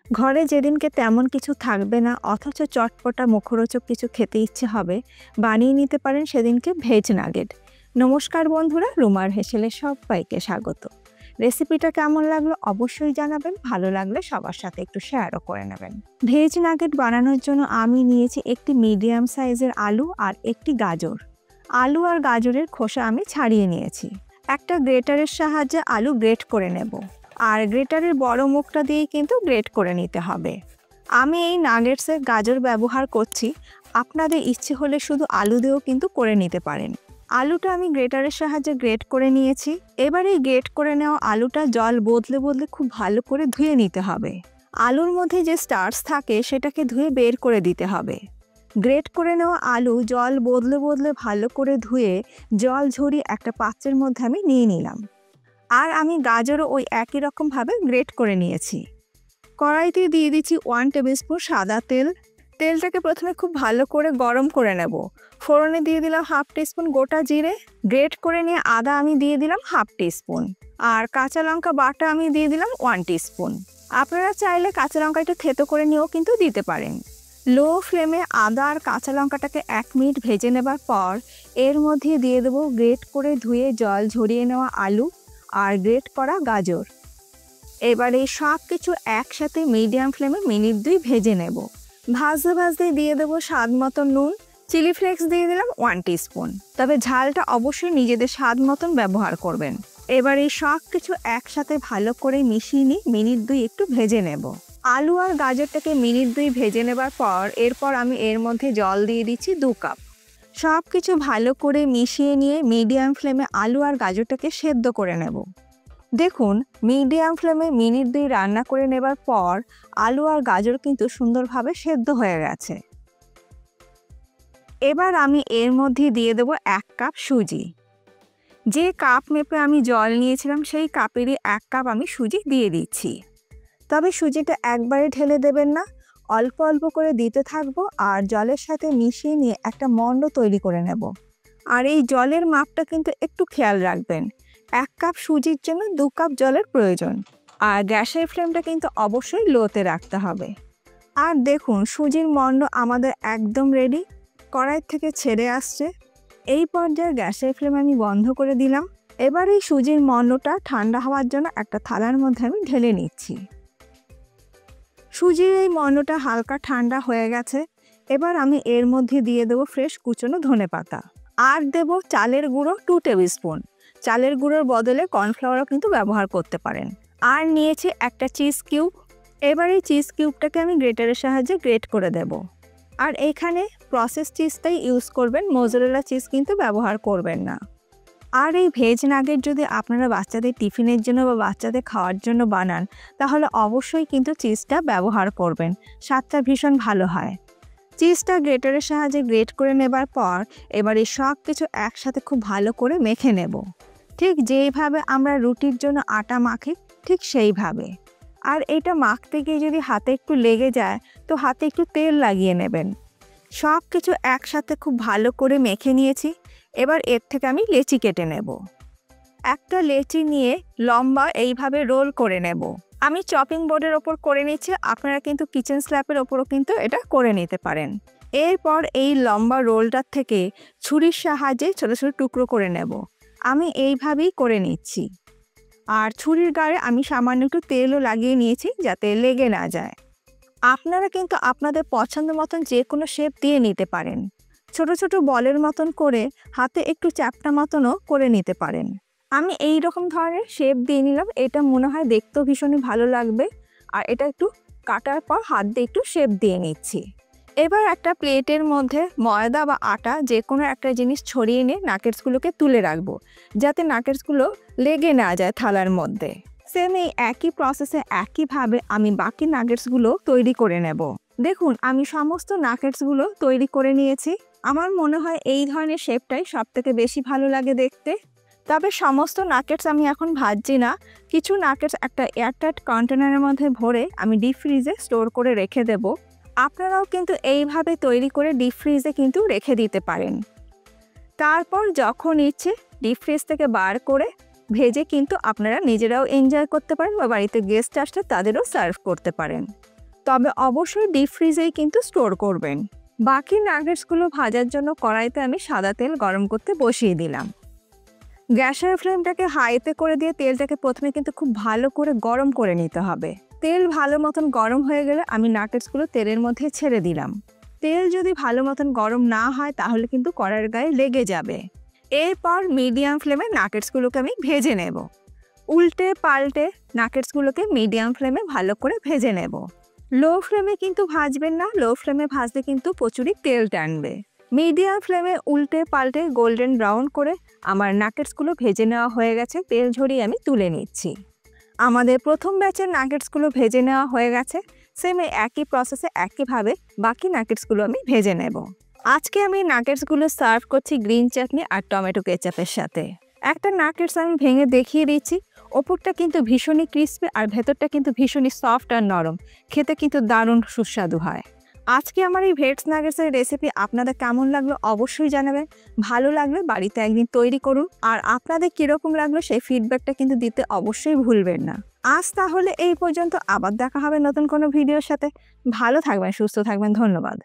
ঘরে যেদিনকে তেমন কিছু থাকবে না অথচ চটপটা মুখরোচক কিছু খেতে ইচ্ছে হবে, বানিয়ে নিতে পারেন সেদিনকে ভেজ নাগেট। নমস্কার বন্ধুরা, রুমার হেসেলে সবাইকে স্বাগত। রেসিপিটা কেমন লাগলো অবশ্যই জানাবেন, ভালো লাগলে সবার সাথে একটু শেয়ারও করে নেবেন। ভেজ নাগেট বানানোর জন্য আমি নিয়েছি একটি মিডিয়াম সাইজের আলু আর একটি গাজর। আলু আর গাজরের খোসা আমি ছাড়িয়ে নিয়েছি। একটা গ্রেটারের সাহায্যে আলু গ্রেট করে নেব, আর গ্রেটারের বড় মুখটা দিয়েই কিন্তু গ্রেট করে নিতে হবে। আমি এই নাগেটসে গাজর ব্যবহার করছি, আপনাদের ইচ্ছে হলে শুধু আলু দিয়েও কিন্তু করে নিতে পারেন। আলুটা আমি গ্রেটারের সাহায্যে গ্রেট করে নিয়েছি। এবার এই গ্রেট করে নেওয়া আলুটা জল বদলে বদলে খুব ভালো করে ধুয়ে নিতে হবে। আলুর মধ্যে যে স্টার্চ থাকে সেটাকে ধুয়ে বের করে দিতে হবে। গ্রেট করে নেওয়া আলু জল বদলে বদলে ভালো করে ধুয়ে জল ঝরিয়ে একটা পাত্রের মধ্যে আমি নিয়ে নিলাম। আর আমি গাজরও ওই একই রকমভাবে গ্রেট করে নিয়েছি। কড়াইতে দিয়ে দিচ্ছি 1 টেবিল স্পুন সাদা তেল। তেলটাকে প্রথমে খুব ভালো করে গরম করে নেব। ফোড়নে দিয়ে দিলাম 1/2 টিস্পুন গোটা জিরে। গ্রেট করে নিয়ে আদা আমি দিয়ে দিলাম 1/2 টিস্পুন। আর কাঁচা লঙ্কা বাটা আমি দিয়ে দিলাম 1 টিস্পুন। আপনারা চাইলে কাঁচা লঙ্কা একটু থেতো করে নিয়েও কিন্তু দিতে পারেন। লো ফ্লেমে আদা আর কাঁচা লঙ্কাটাকে 1 মিনিট ভেজে নেবার পর এর মধ্যে দিয়ে দেবো গ্রেট করে ধুয়ে জল ঝরিয়ে নেওয়া আলু আর গ্রেট করা গাজর। এবার এই সব কিছু একসাথে মিডিয়াম ফ্লেমে মিনিট 2 ভেজে নেব। ভাজতে ভাজতে দিয়ে দেবো স্বাদ মতো নুন। চিলি ফ্লেক্স দিয়ে দিলাম 1 টিস্পুন। তবে ঝালটা অবশ্যই নিজেদের স্বাদ মতন ব্যবহার করবেন। এবার এই সব কিছু একসাথে ভালো করে মিশিয়ে নিয়ে মিনিট 2 একটু ভেজে নেব। আলু আর গাজরটাকে মিনিট 2 ভেজে নেবার পর এরপর আমি এর মধ্যে জল দিয়ে দিচ্ছি 2 কাপ। সব কিছু ভালো করে মিশিয়ে নিয়ে মিডিয়াম ফ্লেমে আলু আর গাজরটাকে সেদ্ধ করে নেব। দেখুন, মিডিয়াম ফ্লেমে মিনিট 2 রান্না করে নেবার পর আলু আর গাজর কিন্তু সুন্দরভাবে সেদ্ধ হয়ে গেছে। এবার আমি এর মধ্যে দিয়ে দেব 1 কাপ সুজি। যে কাপ মেপে আমি জল নিয়েছিলাম সেই কাপেরই 1 কাপ আমি সুজি দিয়ে দিচ্ছি। তবে সুজিটা একবারে ঢেলে দেবেন না, অল্প অল্প করে দিতে থাকবো আর জলের সাথে মিশিয়ে নিয়ে একটা মণ্ড তৈরি করে নেব। আর এই জলের মাপটা কিন্তু একটু খেয়াল রাখবেন। 1 কাপ সুজির জন্য 2 কাপ জলের প্রয়োজন। আর গ্যাসের ফ্লেমটা কিন্তু অবশ্যই লোতে রাখতে হবে। আর দেখুন, সুজির মণ্ড আমাদের একদম রেডি, কড়াই থেকে ছেড়ে আসছে। এই পর্যায়ে গ্যাসের ফ্লেম আমি বন্ধ করে দিলাম। এবার এই সুজির মণ্ডটা ঠান্ডা হওয়ার জন্য একটা থালার মধ্যে আমি ঢেলে নিচ্ছি। সুজির এই মণ্ডটা হালকা ঠান্ডা হয়ে গেছে। এবার আমি এর মধ্যে দিয়ে দেবো ফ্রেশ কুচনো ধনেপাতা। আর দেব চালের গুঁড়ো 2 টেবিল স্পুন। চালের গুঁড়োর বদলে কর্নফ্লাওয়ারও কিন্তু ব্যবহার করতে পারেন। আর নিয়েছি একটা চিজ কিউব। এবার এই চিজ কিউবটাকে আমি গ্রেটারের সাহায্যে গ্রেট করে দেব। আর এখানে প্রসেস চিজটাই ইউজ করবেন, মোজারেলা চিজ কিন্তু ব্যবহার করবেন না। আর এই ভেজ নাগেট যদি আপনারা বাচ্চাদের টিফিনের জন্য বা বাচ্চাদের খাওয়ার জন্য বানান তাহলে অবশ্যই কিন্তু চিজটা ব্যবহার করবেন, স্বাদটা ভীষণ ভালো হয়। চিজটা গ্রেটারের সাহায্যে গ্রেট করে নেবার পর এবার এই সব কিছু একসাথে খুব ভালো করে মেখে নেব। ঠিক যেইভাবে আমরা রুটির জন্য আটা মাখি ঠিক সেইভাবে। আর এটা মাখতে গিয়ে যদি হাতে একটু লেগে যায় তো হাতে একটু তেল লাগিয়ে নেবেন। সব কিছু একসাথে খুব ভালো করে মেখে নিয়েছি। এবার এর থেকে আমি লেচি কেটে নেব। একটা লেচি নিয়ে লম্বা এইভাবে রোল করে নেব। আমি চপিং বোর্ডের ওপর করে নিচ্ছি, আপনারা কিন্তু কিচেন স্ল্যাপের ওপরও কিন্তু এটা করে নিতে পারেন। এরপর এই লম্বা রোলটার থেকে ছুরির সাহায্যে ছোট ছোট টুকরো করে নেব। আমি এইভাবেই করে নিচ্ছি। আর ছুরির গায়ে আমি সামান্য একটু তেলও লাগিয়ে নিয়েছি যাতে লেগে না যায়। আপনারা কিন্তু আপনাদের পছন্দ মতন যে কোনো শেপ দিয়ে নিতে পারেন। ছোট ছোট বলের মতন করে হাতে একটু চ্যাপ্টা মতনও করে নিতে পারেন। আমি এই রকম ধরনের শেপ দিয়ে নিলাম, এটা মনে হয় দেখতেও ভীষণই ভালো লাগবে। আর এটা একটু কাটার পর হাত দিয়ে একটু শেপ দিয়ে নিচ্ছি। এবার একটা প্লেটের মধ্যে ময়দা বা আটা যে কোনো একটা জিনিস ছড়িয়ে নিয়ে নাগেটসগুলোকে তুলে রাখবো, যাতে নাগেটসগুলো লেগে না যায় থালার মধ্যে। সেম এই একই প্রসেসে একইভাবে আমি বাকি নাগেটসগুলো তৈরি করে নেব। দেখুন, আমি সমস্ত নাগেটসগুলো তৈরি করে নিয়েছি। আমার মনে হয় এই ধরনের শেপটাই সবথেকে বেশি ভালো লাগে দেখতে। তবে সমস্ত নাগেটস আমি এখন ভাজছি না। কিছু নাগেটস একটা এয়ারটাইট কন্টেনারের মধ্যে ভরে আমি ডিপ ফ্রিজে স্টোর করে রেখে দেব। আপনারাও কিন্তু এইভাবে তৈরি করে ডিপ ফ্রিজে কিন্তু রেখে দিতে পারেন। তারপর যখন ইচ্ছে ডিপ ফ্রিজ থেকে বার করে ভেজে কিন্তু আপনারা নিজেরাও এনজয় করতে পারেন বা বাড়িতে গেস্ট আসলে তাদেরও সার্ভ করতে পারেন। তবে অবশ্যই ডিপ ফ্রিজেই কিন্তু স্টোর করবেন। বাকি নাগেটসগুলো ভাজার জন্য কড়াইতে আমি সাদা তেল গরম করতে বসিয়ে দিলাম। গ্যাসের ফ্লেমটাকে হাইতে করে দিয়ে তেলটাকে প্রথমে কিন্তু খুব ভালো করে গরম করে নিতে হবে। তেল ভালো মতন গরম হয়ে গেলে আমি নাগেটসগুলো তেলের মধ্যে ছেড়ে দিলাম। তেল যদি ভালো মতন গরম না হয় তাহলে কিন্তু কড়াইয়ের গায়ে লেগে যাবে। এরপর মিডিয়াম ফ্লেমে নাগেটসগুলোকে আমি ভেজে নেব। উল্টে পাল্টে নাগেটসগুলোকে মিডিয়াম ফ্লেমে ভালো করে ভেজে নেব। লো ফ্লেমে কিন্তু ভাজবেন না, লো ফ্লেমে ভাজলে কিন্তু প্রচুরই তেল টানবে। মিডিয়াম ফ্লেমে উল্টে পাল্টে গোল্ডেন ব্রাউন করে আমার নাগেটসগুলো ভেজে নেওয়া হয়ে গেছে। তেল ঝরিয়ে আমি তুলে নিচ্ছি। আমাদের প্রথম ব্যাচের নাগেটসগুলো ভেজে নেওয়া হয়ে গেছে। সেম একই প্রসেসে একইভাবে বাকি নাগেটসগুলো আমি ভেজে নেব। আজকে আমি নাগেটসগুলো সার্ভ করছি গ্রিন চাটনি আর টমেটো কেচাপের সাথে। একটা নাগেটস আমি ভেঙে দেখিয়ে দিচ্ছি। ওপরটা কিন্তু ভীষণই ক্রিস্পি আর ভেতরটা কিন্তু ভীষণই সফট আর নরম। খেতে কিন্তু দারুণ সুস্বাদু হয়। আজকে আমার এই ভেজ নাগেটসের রেসিপি আপনাদের কেমন লাগলো অবশ্যই জানাবেন। ভালো লাগলে বাড়িতে একদিন তৈরি করুন। আর আপনাদের কীরকম লাগলো সেই ফিডব্যাকটা কিন্তু দিতে অবশ্যই ভুলবেন না। আজ তাহলে এই পর্যন্ত, আবার দেখা হবে নতুন কোনো ভিডিওর সাথে। ভালো থাকবেন, সুস্থ থাকবেন। ধন্যবাদ।